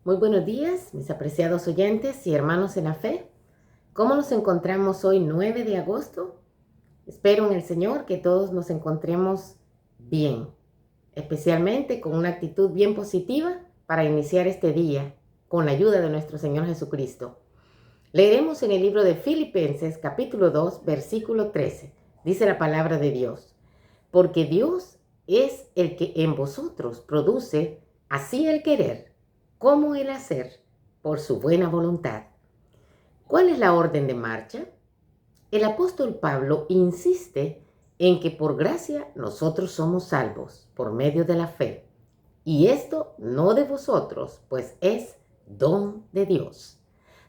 Muy buenos días, mis apreciados oyentes y hermanos en la fe. ¿Cómo nos encontramos hoy, 9 de agosto? Espero en el Señor que todos nos encontremos bien, especialmente con una actitud bien positiva para iniciar este día con la ayuda de nuestro Señor Jesucristo. Leeremos en el libro de Filipenses, capítulo 2, versículo 13. Dice la palabra de Dios: porque Dios es el que en vosotros produce así el querer como el hacer por su buena voluntad. ¿Cuál es la orden de marcha? El apóstol Pablo insiste en que por gracia nosotros somos salvos por medio de la fe. Y esto no de vosotros, pues es don de Dios.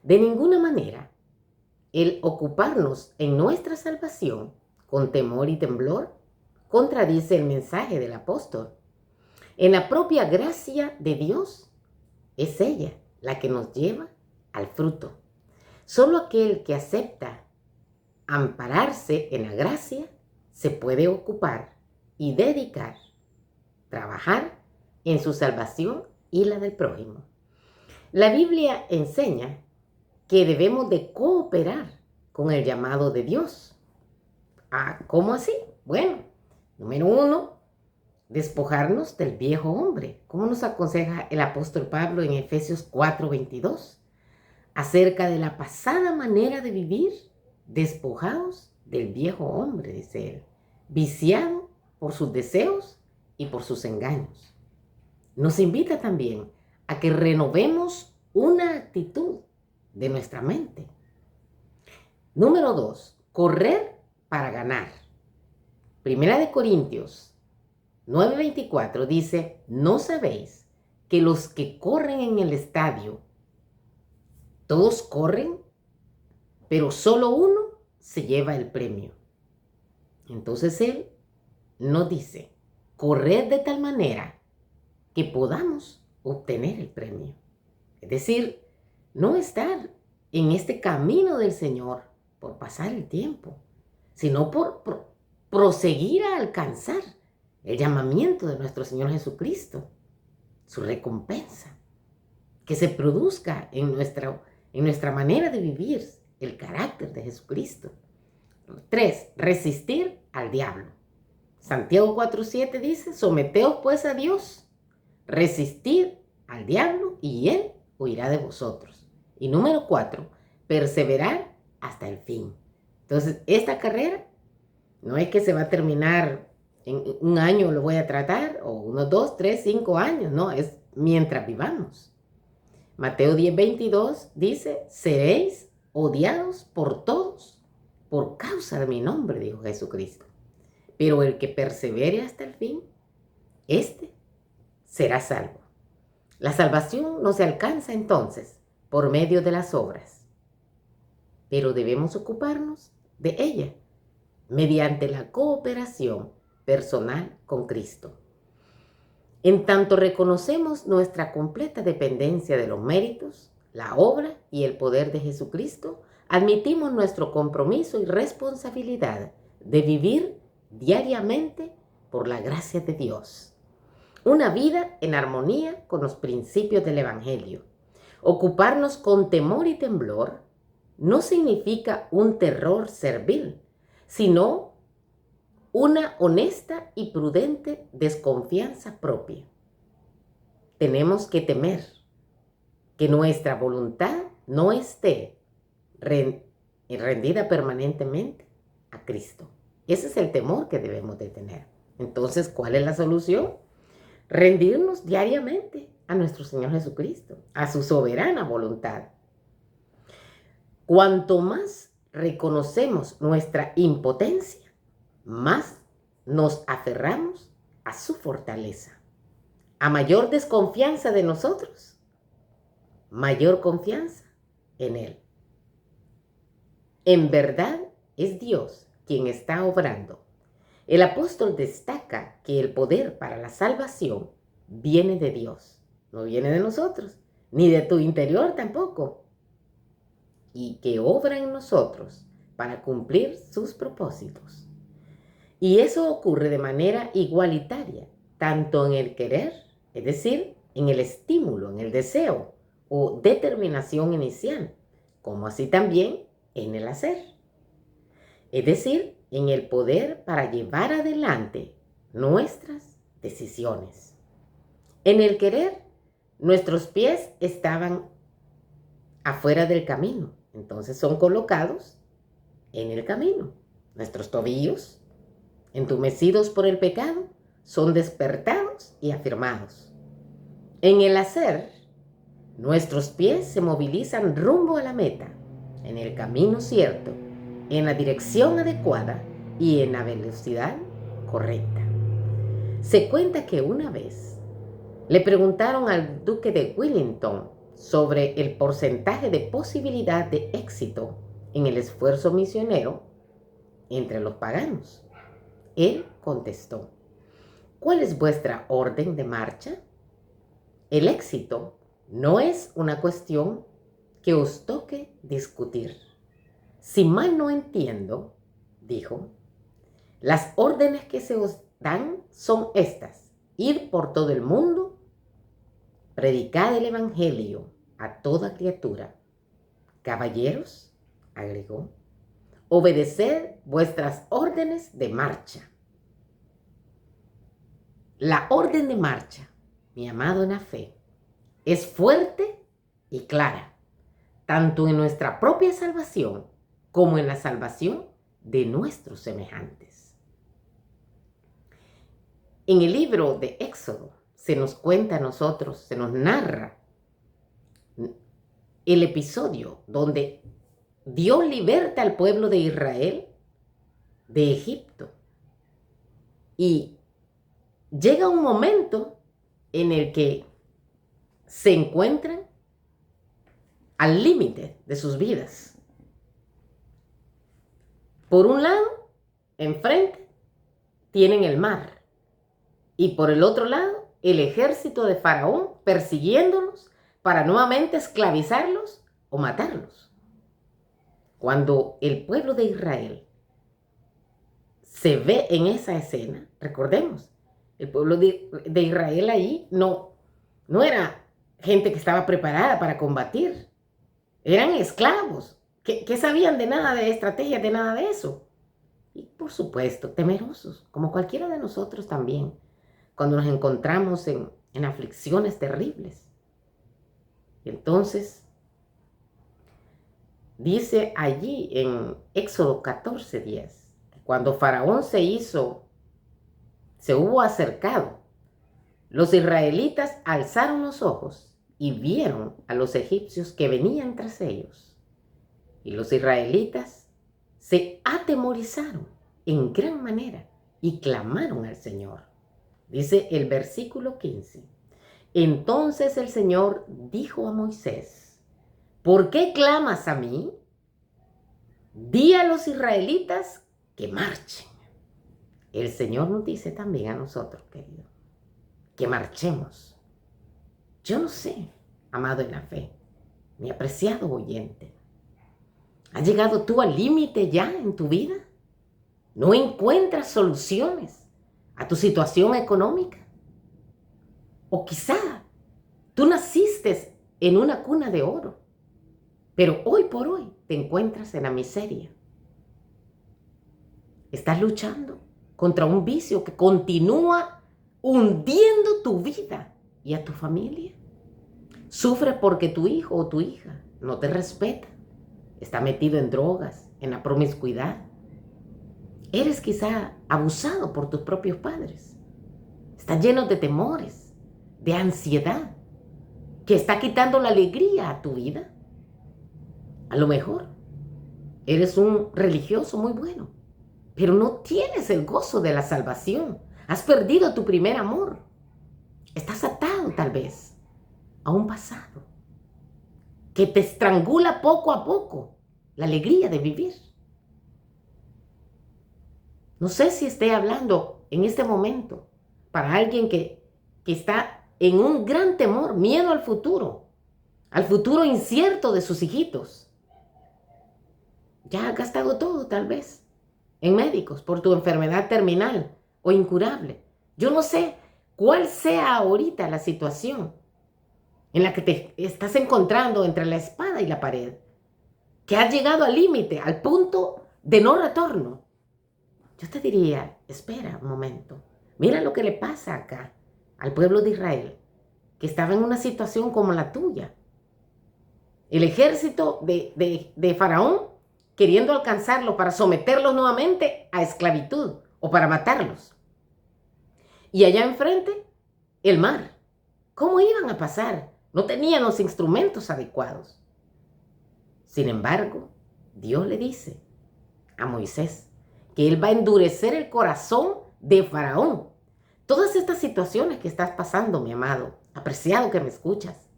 De ninguna manera el ocuparnos en nuestra salvación con temor y temblor contradice el mensaje del apóstol. En la propia gracia de Dios es ella la que nos lleva al fruto. Solo aquel que acepta ampararse en la gracia se puede ocupar y dedicar, trabajar en su salvación y la del prójimo. La Biblia enseña que debemos de cooperar con el llamado de Dios. ¿Cómo así? Bueno, número 1, despojarnos del viejo hombre. ¿Cómo nos aconseja el apóstol Pablo en Efesios 4:22? Acerca de la pasada manera de vivir, despojados del viejo hombre, dice él, viciado por sus deseos y por sus engaños. Nos invita también a que renovemos una actitud de nuestra mente. Número 2, correr para ganar. Primera de Corintios 9:24 dice: ¿no sabéis que los que corren en el estadio, todos corren, pero solo uno se lleva el premio? Entonces él nos dice: correr de tal manera que podamos obtener el premio. Es decir, no estar en este camino del Señor por pasar el tiempo, sino por proseguir a alcanzar el llamamiento de nuestro Señor Jesucristo, su recompensa, que se produzca en nuestra manera de vivir el carácter de Jesucristo. 3, resistir al diablo. Santiago 4:7 dice: someteos pues a Dios, resistid al diablo y él huirá de vosotros. Y número 4, perseverar hasta el fin. Entonces, esta carrera no es que se va a terminar en un año, lo voy a tratar, o unos 2, 3, 5 años, no, es mientras vivamos. Mateo 10:22 dice: seréis odiados por todos por causa de mi nombre, dijo Jesucristo. Pero el que persevere hasta el fin, este será salvo. La salvación no se alcanza entonces por medio de las obras, pero debemos ocuparnos de ella mediante la cooperación personal con Cristo. En tanto reconocemos nuestra completa dependencia de los méritos, la obra y el poder de Jesucristo, admitimos nuestro compromiso y responsabilidad de vivir diariamente por la gracia de Dios. Una vida en armonía con los principios del Evangelio. Ocuparnos con temor y temblor no significa un terror servil, sino una honesta y prudente desconfianza propia. Tenemos que temer que nuestra voluntad no esté rendida permanentemente a Cristo. Ese es el temor que debemos de tener. Entonces, ¿cuál es la solución? Rendirnos diariamente a nuestro Señor Jesucristo, a su soberana voluntad. Cuanto más reconocemos nuestra impotencia, más nos aferramos a su fortaleza. A mayor desconfianza de nosotros, mayor confianza en Él. En verdad es Dios quien está obrando. El apóstol destaca que el poder para la salvación viene de Dios, no viene de nosotros, ni de tu interior tampoco, y que obra en nosotros para cumplir sus propósitos. Y eso ocurre de manera igualitaria, tanto en el querer, es decir, en el estímulo, en el deseo, o determinación inicial, como así también en el hacer. Es decir, en el poder para llevar adelante nuestras decisiones. En el querer, nuestros pies estaban afuera del camino, entonces son colocados en el camino. Nuestros tobillos, entumecidos por el pecado, son despertados y afirmados. En el hacer, nuestros pies se movilizan rumbo a la meta, en el camino cierto, en la dirección adecuada y en la velocidad correcta. Se cuenta que una vez le preguntaron al duque de Wellington sobre el porcentaje de posibilidad de éxito en el esfuerzo misionero entre los paganos. Él contestó: ¿cuál es vuestra orden de marcha? El éxito no es una cuestión que os toque discutir. Si mal no entiendo, dijo, las órdenes que se os dan son estas: ir por todo el mundo, predicad el evangelio a toda criatura. Caballeros, agregó, obedeced vuestras órdenes de marcha. La orden de marcha, mi amado en la fe, es fuerte y clara, tanto en nuestra propia salvación como en la salvación de nuestros semejantes. En el libro de Éxodo se nos cuenta a nosotros, se nos narra el episodio donde Dios liberta al pueblo de Israel de Egipto. Y llega un momento en el que se encuentran al límite de sus vidas. Por un lado, enfrente, tienen el mar. Y por el otro lado, el ejército de Faraón persiguiéndolos para nuevamente esclavizarlos o matarlos. Cuando el pueblo de Israel se ve en esa escena, recordemos, el pueblo de Israel ahí no era gente que estaba preparada para combatir. Eran esclavos que sabían de nada de estrategias, de nada de eso. Y por supuesto, temerosos, como cualquiera de nosotros también, cuando nos encontramos en aflicciones terribles. Y entonces, dice allí en Éxodo 14:10, que cuando Faraón se hubo acercado, los israelitas alzaron los ojos y vieron a los egipcios que venían tras ellos. Y los israelitas se atemorizaron en gran manera y clamaron al Señor. Dice el versículo 15. Entonces el Señor dijo a Moisés: ¿por qué clamas a mí? Di a los israelitas que marchen. El Señor nos dice también a nosotros, querido, que marchemos. Yo no sé, amado en la fe, mi apreciado oyente, ¿has llegado tú al límite ya en tu vida? ¿No encuentras soluciones a tu situación económica? O quizá tú naciste en una cuna de oro, pero hoy por hoy te encuentras en la miseria. Estás luchando contra un vicio que continúa hundiendo tu vida y a tu familia. Sufres porque tu hijo o tu hija no te respeta, está metido en drogas, en la promiscuidad. Eres quizá abusado por tus propios padres. Estás lleno de temores, de ansiedad, que está quitando la alegría a tu vida. A lo mejor eres un religioso muy bueno, pero no tienes el gozo de la salvación. Has perdido tu primer amor. Estás atado tal vez a un pasado que te estrangula poco a poco la alegría de vivir. No sé si esté hablando en este momento para alguien que está en un gran temor, miedo al futuro incierto de sus hijitos. Ya has gastado todo tal vez en médicos por tu enfermedad terminal o incurable. Yo no sé cuál sea ahorita la situación, en la que te estás encontrando entre la espada y la pared, que has llegado al límite, al punto de no retorno, yo te diría, espera un momento, mira lo que le pasa acá al pueblo de Israel, que estaba en una situación como la tuya. El ejército de Faraón queriendo alcanzarlo para someterlos nuevamente a esclavitud o para matarlos. Y allá enfrente, el mar. ¿Cómo iban a pasar? No tenían los instrumentos adecuados. Sin embargo, Dios le dice a Moisés que él va a endurecer el corazón de Faraón. Todas estas situaciones que estás pasando, mi amado, apreciado que me escuchas,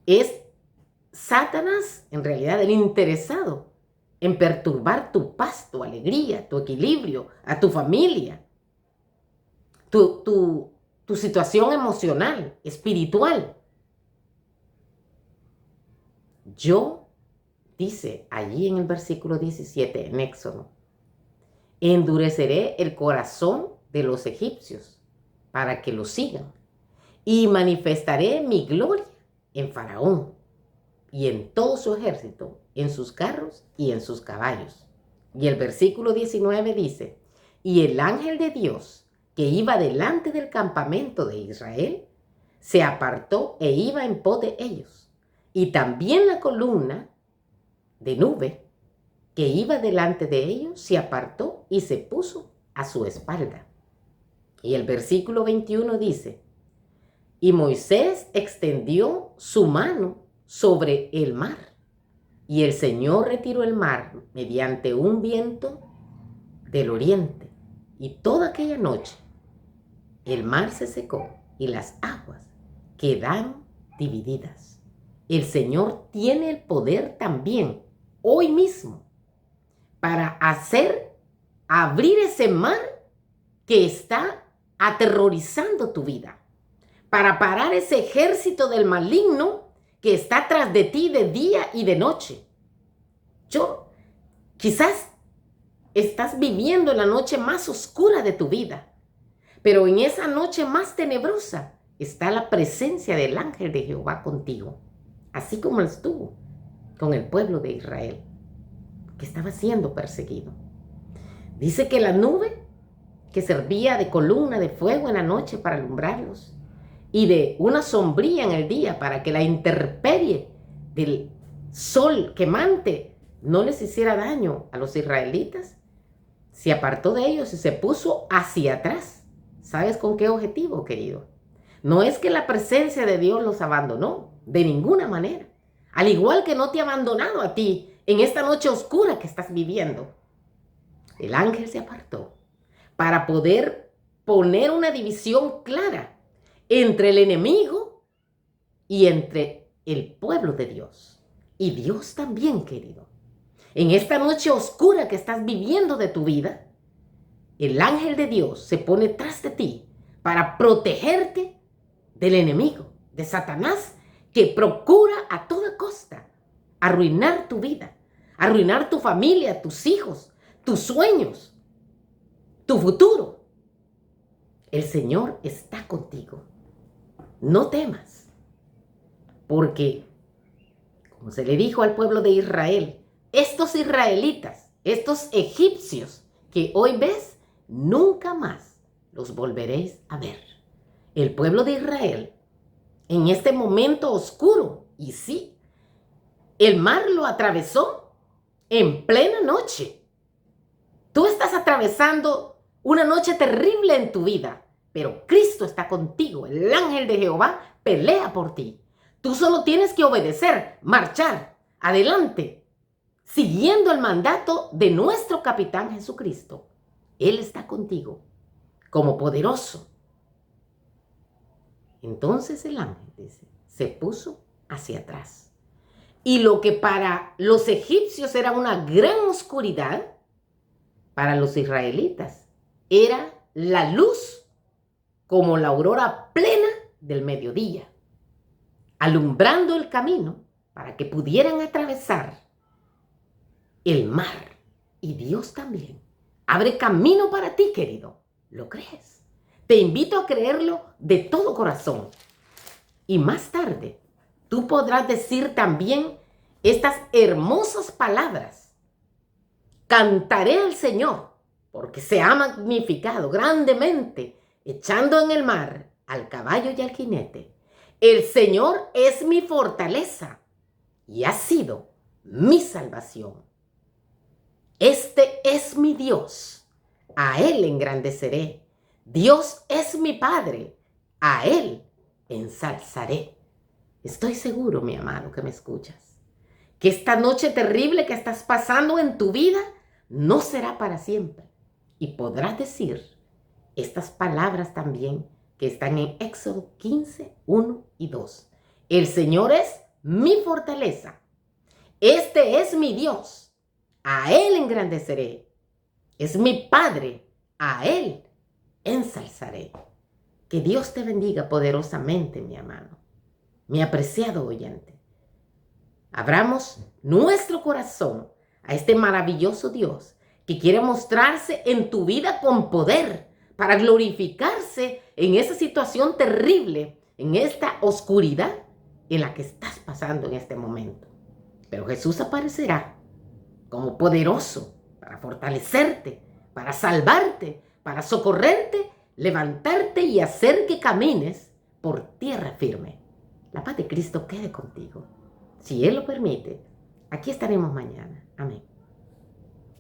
es Satanás, en realidad, el interesado en perturbar tu paz, tu alegría, tu equilibrio, a tu familia, tu situación emocional, espiritual. Yo, dice allí en el versículo 17, en Éxodo, endureceré el corazón de los egipcios para que lo sigan y manifestaré mi gloria en Faraón y en todo su ejército, en sus carros y en sus caballos. Y el versículo 19 dice, y el ángel de Dios que iba delante del campamento de Israel se apartó e iba en pos de ellos. Y también la columna de nube que iba delante de ellos se apartó y se puso a su espalda. Y el versículo 21 dice, y Moisés extendió su mano sobre el mar, y el Señor retiró el mar mediante un viento del oriente, y toda aquella noche el mar se secó y las aguas quedaron divididas. El Señor tiene el poder también, hoy mismo, para abrir ese mar que está aterrorizando tu vida, para parar ese ejército del maligno que está tras de ti de día y de noche. Quizás estás viviendo la noche más oscura de tu vida, pero en esa noche más tenebrosa está la presencia del ángel de Jehová contigo, así como estuvo con el pueblo de Israel, que estaba siendo perseguido. Dice que la nube que servía de columna de fuego en la noche para alumbrarlos, y de una sombría en el día para que la intemperie del sol quemante no les hiciera daño a los israelitas, se apartó de ellos y se puso hacia atrás. ¿Sabes con qué objetivo, querido? No es que la presencia de Dios los abandonó, de ninguna manera. Al igual que no te ha abandonado a ti en esta noche oscura que estás viviendo. El ángel se apartó para poder poner una división clara entre el enemigo y entre el pueblo de Dios. Y Dios también, querido. En esta noche oscura que estás viviendo de tu vida, el ángel de Dios se pone tras de ti para protegerte del enemigo, de Satanás, que procura a toda costa arruinar tu vida, arruinar tu familia, tus hijos, tus sueños, tu futuro. El Señor está contigo. No temas, porque, como se le dijo al pueblo de Israel, estos israelitas, estos egipcios que hoy ves, nunca más los volveréis a ver. El pueblo de Israel, en este momento oscuro, y sí, el mar lo atravesó en plena noche. Tú estás atravesando una noche terrible en tu vida, pero Cristo está contigo. El ángel de Jehová pelea por ti. Tú solo tienes que obedecer, marchar adelante, siguiendo el mandato de nuestro capitán Jesucristo. Él está contigo como poderoso. Entonces el ángel, dice, se puso hacia atrás. Y lo que para los egipcios era una gran oscuridad, para los israelitas era la luz como la aurora plena del mediodía, alumbrando el camino para que pudieran atravesar el mar. Y Dios también abre camino para ti, querido. ¿Lo crees? Te invito a creerlo de todo corazón Y más tarde, tú podrás decir también estas hermosas palabras. Cantaré al Señor, porque se ha magnificado grandemente, echando en el mar al caballo y al jinete. El Señor es mi fortaleza y ha sido mi salvación. Este es mi Dios, a Él engrandeceré. Dios es mi Padre, a Él ensalzaré. Estoy seguro, mi amado, que me escuchas, que esta noche terrible que estás pasando en tu vida no será para siempre. Y podrás decir estas palabras también que están en Éxodo 15, 1 y 2. El Señor es mi fortaleza. Este es mi Dios. A Él engrandeceré. Es mi Padre. A Él ensalzaré. Que Dios te bendiga poderosamente, mi amado, mi apreciado oyente. Abramos nuestro corazón a este maravilloso Dios que quiere mostrarse en tu vida con poder para glorificarse en esa situación terrible, en esta oscuridad en la que estás pasando en este momento. Pero Jesús aparecerá como poderoso para fortalecerte, para salvarte, para socorrerte, levantarte y hacer que camines por tierra firme. La paz de Cristo quede contigo. Si Él lo permite, aquí estaremos mañana. Amén.